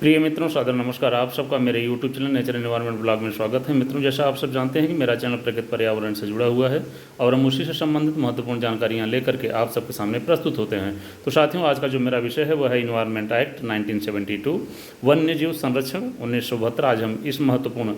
प्रिय मित्रों, सादर नमस्कार। आप सबका मेरे YouTube channel nature environment blog में स्वागत है। मित्रों, जैसा आप सब जानते हैं कि मेरा चैनल प्रकृति पर्यावरण से जुड़ा हुआ है और हम उसी से संबंधित महत्वपूर्ण जानकारियां लेकर के आप सबके सामने प्रस्तुत होते हैं। तो साथियों, आज का जो मेरा विषय है वह है इन्वायरमेंट एक्ट 1972, वन्य जीव संरक्षण 1972। आज हम इस महत्वपूर्ण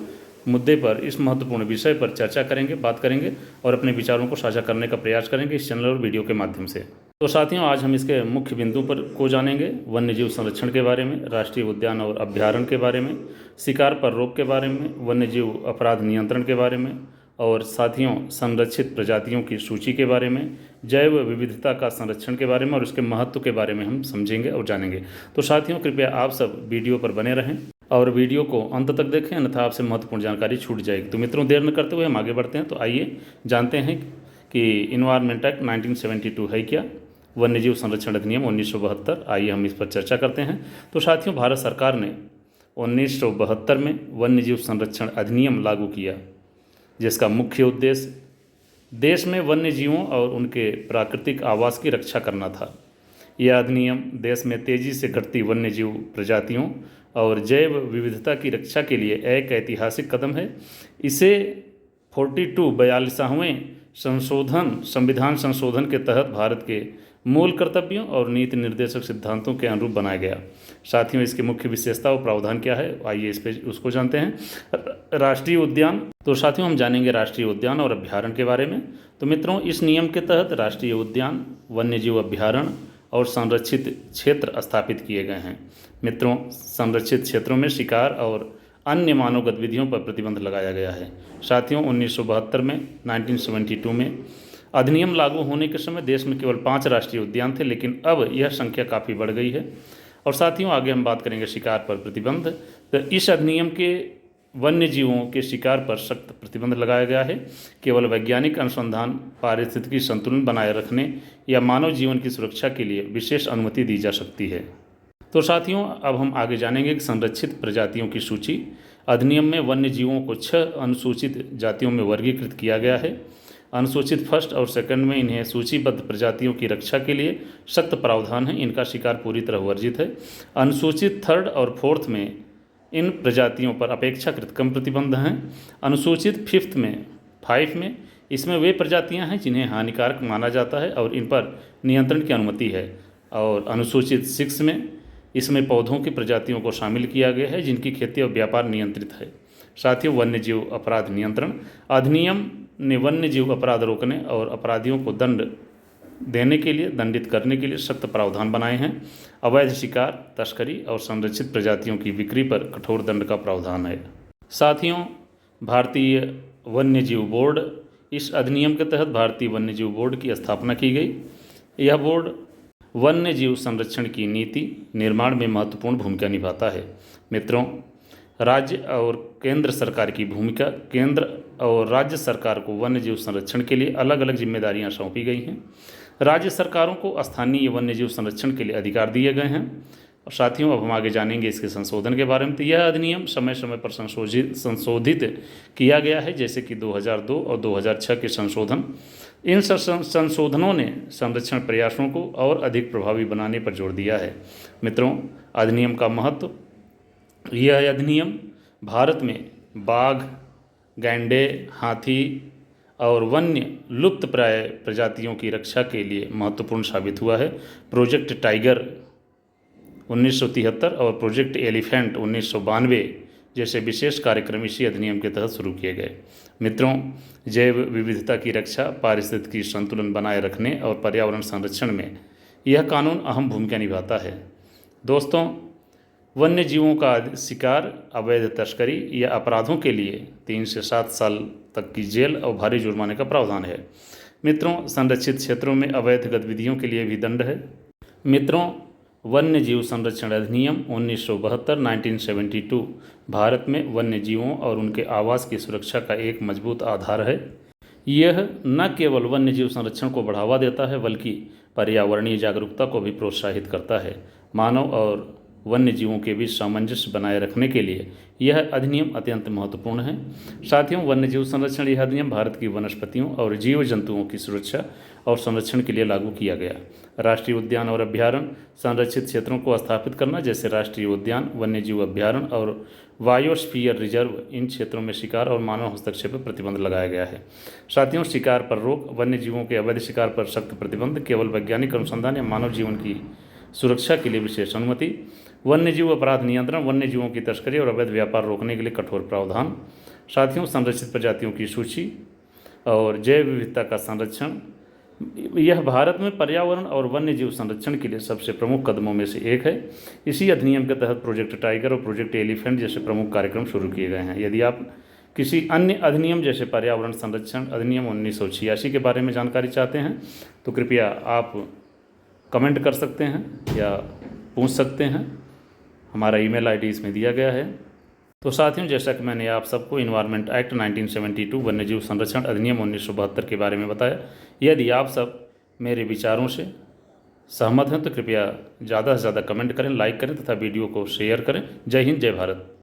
मुद्दे पर, इस महत्वपूर्ण विषय पर चर्चा करेंगे, बात करेंगे और अपने विचारों को साझा करने का प्रयास करेंगे इस चैनल और वीडियो के माध्यम से। तो साथियों, आज हम इसके मुख्य बिंदु पर को जानेंगे। वन्य जीव संरक्षण के बारे में, राष्ट्रीय उद्यान और अभ्यारण्य के बारे में, शिकार पर रोक के बारे में, वन्य जीव अपराध नियंत्रण के बारे में और साथियों संरक्षित प्रजातियों की सूची के बारे में, जैव विविधता का संरक्षण के बारे में और उसके महत्व के बारे में हम समझेंगे और जानेंगे। तो साथियों, कृपया आप सब वीडियो पर बने रहें और वीडियो को अंत तक देखें, अन्यथा आपसे महत्वपूर्ण जानकारी छूट जाएगी। तो मित्रों, देर न करते हुए हम आगे बढ़ते हैं। तो आइए जानते हैं कि इन्वायरमेंट एक्ट 1972 है क्या, वन्य जीव संरक्षण अधिनियम 1972। आइए हम इस पर चर्चा करते हैं। तो साथियों, भारत सरकार ने 1972 में वन्य जीव संरक्षण अधिनियम लागू किया, जिसका मुख्य उद्देश्य देश में वन्य जीवों और उनके प्राकृतिक आवास की रक्षा करना था। यह अधिनियम देश में तेजी से घटती वन्य जीव प्रजातियों और जैव विविधता की रक्षा के लिए एक ऐतिहासिक कदम है। इसे 42वें संविधान संशोधन के तहत भारत के मूल कर्तव्यों और नीति निर्देशक सिद्धांतों के अनुरूप बनाया गया। साथियों, इसकी मुख्य विशेषता और प्रावधान क्या है, आइए इस पे उसको जानते हैं। राष्ट्रीय उद्यान। तो साथियों, हम जानेंगे राष्ट्रीय उद्यान और अभ्यारण्य के बारे में। तो मित्रों, इस नियम के तहत राष्ट्रीय उद्यान, वन्य जीव अभ्यारण्य और संरक्षित क्षेत्र स्थापित किए गए हैं। मित्रों, संरक्षित क्षेत्रों में शिकार और अन्य मानव गतिविधियों पर प्रतिबंध लगाया गया है। साथियों, 1972 में 1972 में अधिनियम लागू होने के समय देश में केवल 5 राष्ट्रीय उद्यान थे, लेकिन अब यह संख्या काफ़ी बढ़ गई है। और साथियों, आगे हम बात करेंगे शिकार पर प्रतिबंध। तो इस अधिनियम के वन्य जीवों के शिकार पर सख्त प्रतिबंध लगाया गया है। केवल वैज्ञानिक अनुसंधान, पारिस्थितिकी संतुलन बनाए रखने या मानव जीवन की सुरक्षा के लिए विशेष अनुमति दी जा सकती है। तो साथियों, अब हम आगे जानेंगे कि संरक्षित प्रजातियों की सूची। अधिनियम में वन्य जीवों को 6 अनुसूचित जातियों में वर्गीकृत किया गया है। अनुसूचित फर्स्ट और सेकंड में इन्हें सूचीबद्ध प्रजातियों की रक्षा के लिए सख्त प्रावधान है, इनका शिकार पूरी तरह वर्जित है। अनुसूचित थर्ड और फोर्थ में इन प्रजातियों पर अपेक्षाकृत कम प्रतिबंध हैं। अनुसूचित फिफ्थ में 5 में इसमें वे प्रजातियां हैं जिन्हें हानिकारक माना जाता है और इन पर नियंत्रण की अनुमति है। और अनुसूचित 6 में इसमें पौधों की प्रजातियों को शामिल किया गया है जिनकी खेती और व्यापार नियंत्रित है। साथियों, वन्य जीव अपराध नियंत्रण। अधिनियम ने वन्य जीव अपराध रोकने और अपराधियों को दंड देने के लिए, दंडित करने के लिए सख्त प्रावधान बनाए हैं। अवैध शिकार, तस्करी और संरक्षित प्रजातियों की बिक्री पर कठोर दंड का प्रावधान है। साथियों, भारतीय वन्य जीव बोर्ड। इस अधिनियम के तहत भारतीय वन्य जीव बोर्ड की स्थापना की गई। यह बोर्ड वन्य जीव संरक्षण की नीति निर्माण में महत्वपूर्ण भूमिका निभाता है। मित्रों, राज्य और केंद्र सरकार की भूमिका। केंद्र और राज्य सरकार को वन्य जीव संरक्षण के लिए अलग अलग जिम्मेदारियां सौंपी गई हैं। राज्य सरकारों को स्थानीय वन्य जीव संरक्षण के लिए अधिकार दिए गए हैं। और साथियों, अब हम आगे जानेंगे इसके संशोधन के बारे में। तो यह अधिनियम समय समय पर संशोधित किया गया है, जैसे कि 2002 और 2006 के संशोधन। इन संशोधनों ने संरक्षण प्रयासों को और अधिक प्रभावी बनाने पर जोर दिया है। मित्रों, अधिनियम का महत्व। यह अधिनियम भारत में बाघ, गैंडे, हाथी और वन्य लुप्तप्राय प्रजातियों की रक्षा के लिए महत्वपूर्ण साबित हुआ है। प्रोजेक्ट टाइगर 1973 और प्रोजेक्ट एलिफेंट 1992 जैसे विशेष कार्यक्रम इसी अधिनियम के तहत शुरू किए गए। मित्रों, जैव विविधता की रक्षा, पारिस्थितिकी संतुलन बनाए रखने और पर्यावरण संरक्षण में यह कानून अहम भूमिका निभाता है। दोस्तों, वन्य जीवों का शिकार, अवैध तस्करी या अपराधों के लिए 3 से 7 साल तक की जेल और भारी जुर्माने का प्रावधान है। मित्रों, संरक्षित क्षेत्रों में अवैध गतिविधियों के लिए भी दंड है। मित्रों, वन्य जीव संरक्षण अधिनियम 1972 1972 भारत में वन्य जीवों और उनके आवास की सुरक्षा का एक मजबूत आधार है। यह न केवल वन्य जीव संरक्षण को बढ़ावा देता है, बल्कि पर्यावरणीय जागरूकता को भी प्रोत्साहित करता है। मानव और वन्य जीवों के बीच सामंजस्य बनाए रखने के लिए यह अधिनियम अत्यंत महत्वपूर्ण है। साथियों, वन्य जीव संरक्षण यह अधिनियम भारत की वनस्पतियों और जीव जंतुओं की सुरक्षा और संरक्षण के लिए लागू किया गया। राष्ट्रीय उद्यान और अभ्यारण्य संरक्षित क्षेत्रों को स्थापित करना, जैसे राष्ट्रीय उद्यान, वन्य जीव अभ्यारण्य और बायोस्फीयर रिजर्व, इन क्षेत्रों में शिकार और मानव हस्तक्षेप पर प्रतिबंध लगाया गया है। साथियों, शिकार पर रोक, वन्य जीवों के अवैध शिकार पर सख्त प्रतिबंध, केवल वैज्ञानिक अनुसंधान या मानव जीवन की सुरक्षा के लिए विशेष अनुमति, वन्य जीव अपराध नियंत्रण, वन्य जीवों की तस्करी और अवैध व्यापार रोकने के लिए कठोर प्रावधान। साथियों, संरक्षित प्रजातियों की सूची और जैव विविधता का संरक्षण, यह भारत में पर्यावरण और वन्य जीव संरक्षण के लिए सबसे प्रमुख कदमों में से एक है। इसी अधिनियम के तहत प्रोजेक्ट टाइगर और प्रोजेक्ट एलिफेंट जैसे प्रमुख कार्यक्रम शुरू किए गए हैं। यदि आप किसी अन्य अधिनियम जैसे पर्यावरण संरक्षण अधिनियम 1986 के बारे में जानकारी चाहते हैं तो कृपया आप कमेंट कर सकते हैं या पूछ सकते हैं। हमारा ईमेल आईडी इसमें दिया गया है। तो साथियों, जैसा कि मैंने आप सबको इन्वायरमेंट एक्ट 1972 वन्यजीव संरक्षण अधिनियम 1972 के बारे में बताया, यदि आप सब मेरे विचारों से सहमत हैं तो कृपया ज़्यादा से ज़्यादा कमेंट करें, लाइक करें तथा वीडियो को शेयर करें। जय हिंद, जय भारत।